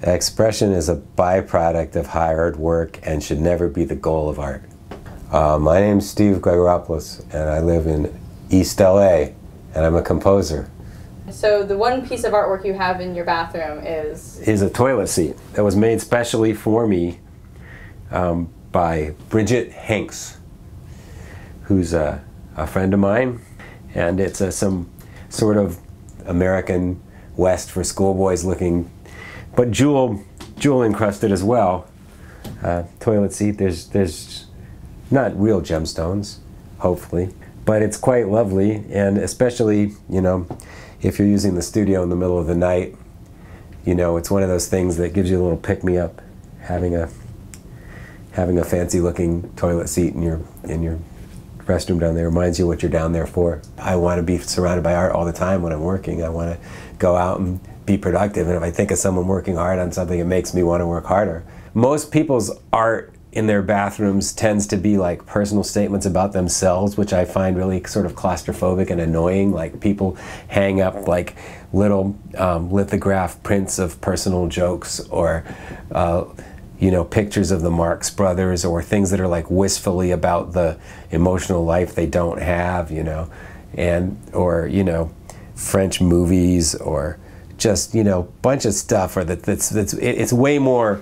Expression is a byproduct of hard work and should never be the goal of art. My name's Steve Gregoropoulos, and I live in East LA, and I'm a composer. So the one piece of artwork you have in your bathroom is a toilet seat that was made specially for me by Bridget Hanks, who's a friend of mine, and it's some sort of American West for schoolboys looking, but jewel encrusted as well. Toilet seat. There's not real gemstones, hopefully, but it's quite lovely, and especially, you know, if you're using the studio in the middle of the night, you know, it's one of those things that gives you a little pick-me-up. Having a fancy-looking toilet seat in your restroom down there reminds you what you're down there for. I want to be surrounded by art all the time when I'm working. I want to go out and be productive, and if I think of someone working hard on something, it makes me want to work harder. Most people's art in their bathrooms tends to be like personal statements about themselves, which I find really sort of claustrophobic and annoying. Like people hang up like little lithograph prints of personal jokes, or you know, pictures of the Marx Brothers, or things that are like wistfully about the emotional life they don't have, you know, or you know, French movies, or just, you know, bunch of stuff, or it's way more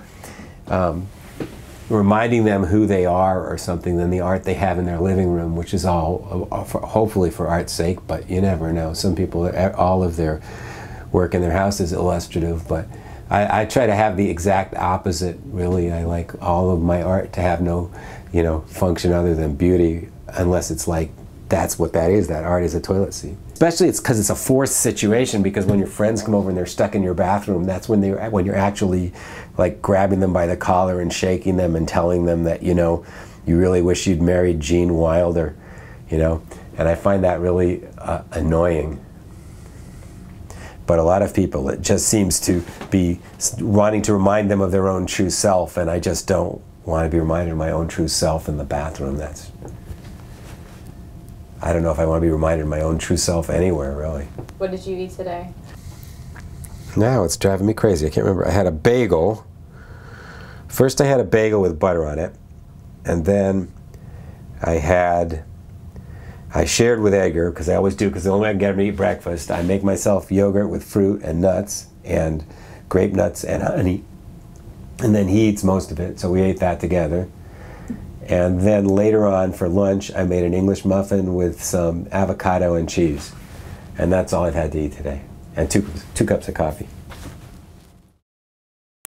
reminding them who they are or something than the art they have in their living room, which is all hopefully for art's sake, but you never know. Some people, all of their work in their house is illustrative, but I try to have the exact opposite, really. I like all of my art to have no, you know, function other than beauty, unless it's like, that's what that is, that art is a toilet seat. Especially it's because it's a forced situation, because when your friends come over and they're stuck in your bathroom, that's when you're actually like grabbing them by the collar and shaking them and telling them that, you know, you really wish you'd married Gene Wilder, you know, and I find that really annoying. But a lot of people, it just seems to be wanting to remind them of their own true self, and I just don't want to be reminded of my own true self in the bathroom. I don't know if I want to be reminded of my own true self anywhere, really. What did you eat today? Now it's driving me crazy. I can't remember. I had a bagel. First I had a bagel with butter on it, and then I shared with Edgar, because I always do, because the only way I can get him to eat breakfast, I make myself yogurt with fruit and nuts and grape nuts and honey, and then he eats most of it, so we ate that together. And then later on for lunch, I made an English muffin with some avocado and cheese. And that's all I've had to eat today. And two cups of coffee.